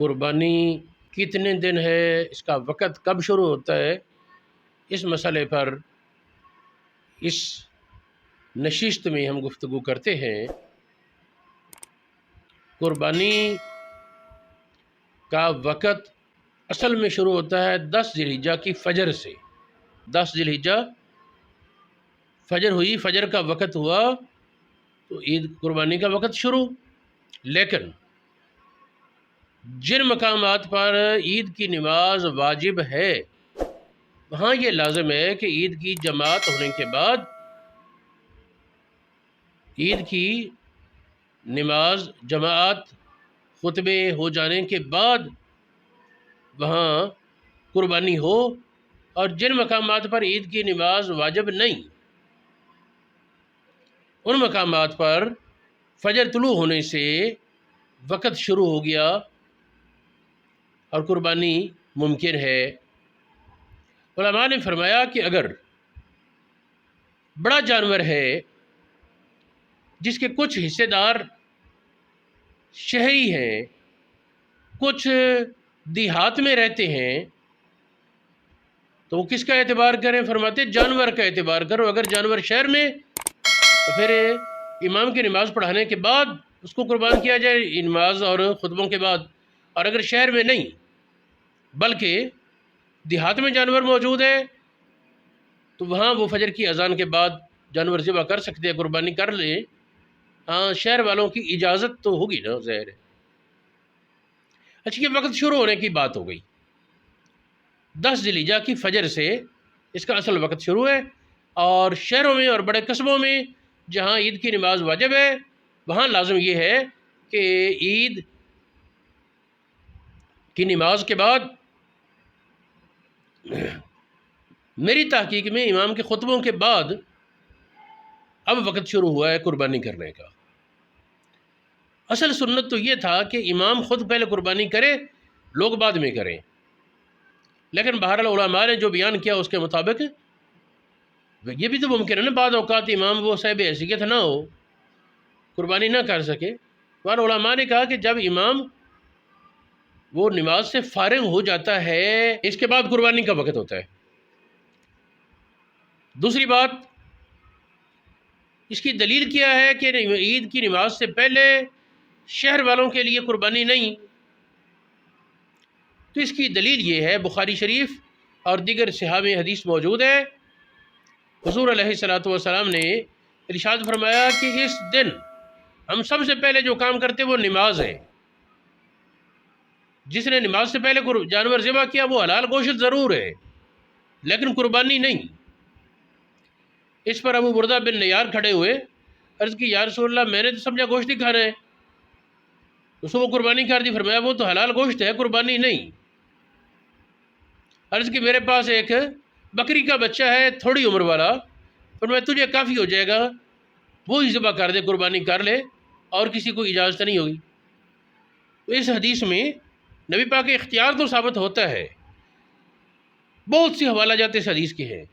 قربانی کتنے دن ہے، اس کا وقت کب شروع ہوتا ہے، اس مسئلے پر اس نشست میں ہم گفتگو کرتے ہیں۔ قربانی کا وقت اصل میں شروع ہوتا ہے 10 ذی الحجہ کی فجر سے۔ 10 ذی الحجہ فجر ہوئی، فجر کا وقت ہوا تو عید قربانی کا وقت شروع۔ لیکن جن مقامات پر عید کی نماز واجب ہے وہاں یہ لازم ہے کہ عید کی جماعت ہونے کے بعد، عید کی نماز جماعت خطبے ہو جانے کے بعد وہاں قربانی ہو، اور جن مقامات پر عید کی نماز واجب نہیں ان مقامات پر فجر طلوع ہونے سے وقت شروع ہو گیا اور قربانی ممکن ہے۔ علماء نے فرمایا کہ اگر بڑا جانور ہے جس کے کچھ حصے دار شہری ہیں، کچھ دیہات میں رہتے ہیں، تو وہ کس کا اعتبار کریں؟ فرماتے جانور کا اعتبار کرو۔ اگر جانور شہر میں تو پھر امام کی نماز پڑھانے کے بعد اس کو قربان کیا جائے، نماز اور خطبوں کے بعد۔ اور اگر شہر میں نہیں بلکہ دیہات میں جانور موجود ہے تو وہاں وہ فجر کی اذان کے بعد جانور ذبح کر سکتے ہیں، قربانی کر لیں۔ ہاں، شہر والوں کی اجازت تو ہوگی نا، ظاہر ہے۔ اچھا، یہ وقت شروع ہونے کی بات ہو گئی۔ 10 ذی الحجہ کی فجر سے اس کا اصل وقت شروع ہے، اور شہروں میں اور بڑے قصبوں میں جہاں عید کی نماز واجب ہے وہاں لازم یہ ہے کہ عید کی نماز کے بعد میری تحقیق میں امام کے خطبوں کے بعد اب وقت شروع ہوا ہے قربانی کرنے کا۔ اصل سنت تو یہ تھا کہ امام خود پہلے قربانی کرے، لوگ بعد میں کریں، لیکن بہرحال علماء نے جو بیان کیا اس کے مطابق یہ بھی تو ممکن ہے نا بعض اوقات امام وہ صاحب حیثیت نہ ہو، قربانی نہ کر سکے۔ اور علماء نے کہا کہ جب امام وہ نماز سے فارغ ہو جاتا ہے اس کے بعد قربانی کا وقت ہوتا ہے۔ دوسری بات، اس کی دلیل کیا ہے کہ عید کی نماز سے پہلے شہر والوں کے لیے قربانی نہیں؟ تو اس کی دلیل یہ ہے، بخاری شریف اور دیگر صحاح میں حدیث موجود ہے، حضور علیہ الصلوۃ والسلام نے ارشاد فرمایا کہ اس دن ہم سب سے پہلے جو کام کرتے وہ نماز ہے۔ جس نے نماز سے پہلے جانور ذبح کیا وہ حلال گوشت ضرور ہے لیکن قربانی نہیں۔ اس پر ابو بردہ بن نیار کھڑے ہوئے، عرض کی یا رسول اللہ، میں نے تو سمجھا گوشت ہی کھانا ہے، اس کو وہ قربانی کر دی۔ فرمایا وہ تو حلال گوشت ہے، قربانی نہیں۔ عرض کی میرے پاس ایک بکری کا بچہ ہے تھوڑی عمر والا، فرمایا تجھے کافی ہو جائے گا، وہی ذبح کر دے، قربانی کر لے، اور کسی کو اجازت نہیں ہوگی۔ تو اس حدیث میں نبی پاک کے اختیار تو ثابت ہوتا ہے، بہت سی حوالہ جات اس حدیث کے ہیں۔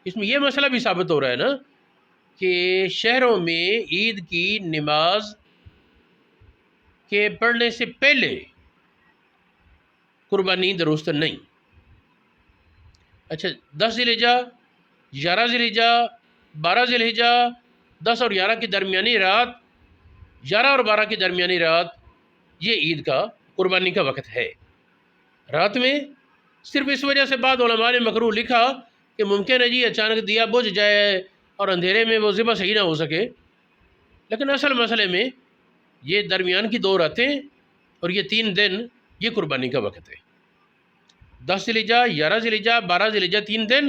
اس میں یہ مسئلہ بھی ثابت ہو رہا ہے نا کہ شہروں میں عید کی نماز کے پڑھنے سے پہلے قربانی درست نہیں۔ اچھا، 10 ذی الحجہ، 11 ذی الحجہ، 12 ذی الحجہ، 10 اور 11 کی درمیانی رات، 11 اور 12 کی درمیانی رات، یہ عید کا قربانی کا وقت ہے۔ رات میں صرف اس وجہ سے بعض علماء نے مکروہ لکھا کہ ممکن ہے جی اچانک دیا بجھ جائے اور اندھیرے میں وہ ذبح صحیح نہ ہو سکے، لیکن اصل مسئلے میں یہ درمیان کی 2 راتیں اور یہ 3 دن یہ قربانی کا وقت ہے۔ 10 ذی الحجہ، 11 ذی الحجہ، 12 ذی الحجہ 3 دن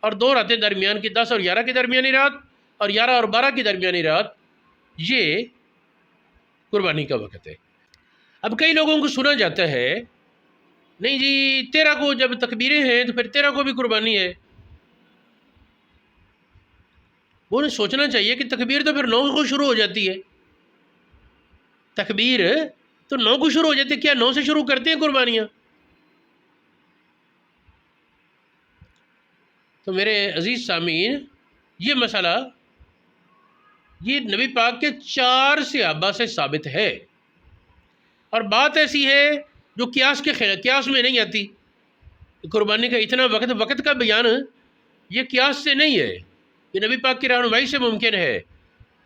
اور 2 راتیں درمیان کی، 10 اور 11 کی درمیانی رات اور 11 اور 12 کی درمیانی رات، یہ قربانی کا وقت ہے۔ اب کئی لوگوں کو سنا جاتا ہے نہیں جی 13 کو جب تکبیریں ہیں تو پھر 13 کو بھی قربانی ہے۔ انہیں سوچنا چاہیے کہ تکبیر تو پھر 9 کو شروع ہو جاتی ہے، تکبیر تو 9 کو شروع ہو جاتی ہے، کیا 9 سے شروع کرتے ہیں قربانیاں؟ تو میرے عزیز سامعین، یہ مسئلہ یہ نبی پاک کے 4 صحابہ سے ثابت ہے، اور بات ایسی ہے جو قیاس میں نہیں آتی. قربانی کا اتنا وقت کا بیان یہ قیاس سے نہیں ہے، یہ نبی پاک کی رہنمائی سے ممکن ہے.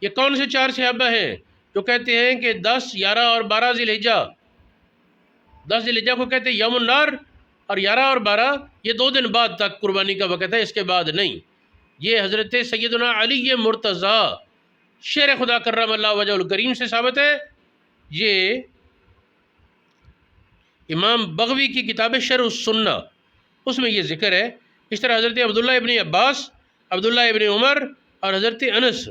یہ کون سے 4 صحابہ ہیں جو کہتے ہیں کہ 10، 11 اور 12 ذی الحجہ، 10 ذی الحجہ کو کہتے ہیں یوم النار، اور 11 اور 12 یہ 2 دن بعد تک قربانی کا وقت ہے، اس کے بعد نہیں. یہ حضرت سیدنا علی مرتضیٰ شیر خدا کرم اللہ وجہ الکریم سے ثابت ہے. یہ امام بغوی کی کتاب شرح السنہ اس میں یہ ذکر ہے. اس طرح حضرت عبداللہ ابن عباس، عبداللہ ابن عمر اور حضرت انس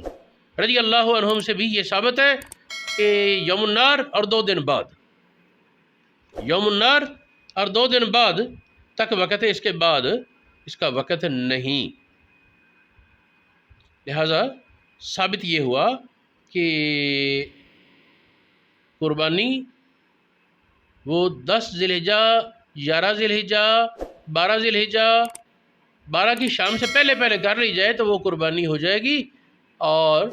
رضی اللہ عنہم سے بھی یہ ثابت ہے کہ یوم النار اور 2 دن بعد، یوم النار اور 2 دن بعد تک وقت ہے، اس کے بعد اس کا وقت نہیں. لہذا ثابت یہ ہوا کہ قربانی وہ 10 ذی الحجہ، 11 ذی الحجہ، 12 ذی الحجہ، 12 کی شام سے پہلے کر لی جائے تو وہ قربانی ہو جائے گی، اور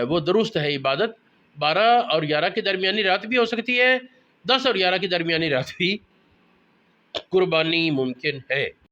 وہ درست ہے عبادت. 12 اور 11 کی درمیانی رات بھی ہو سکتی ہے، 10 اور 11 کی درمیانی رات بھی قربانی ممکن ہے.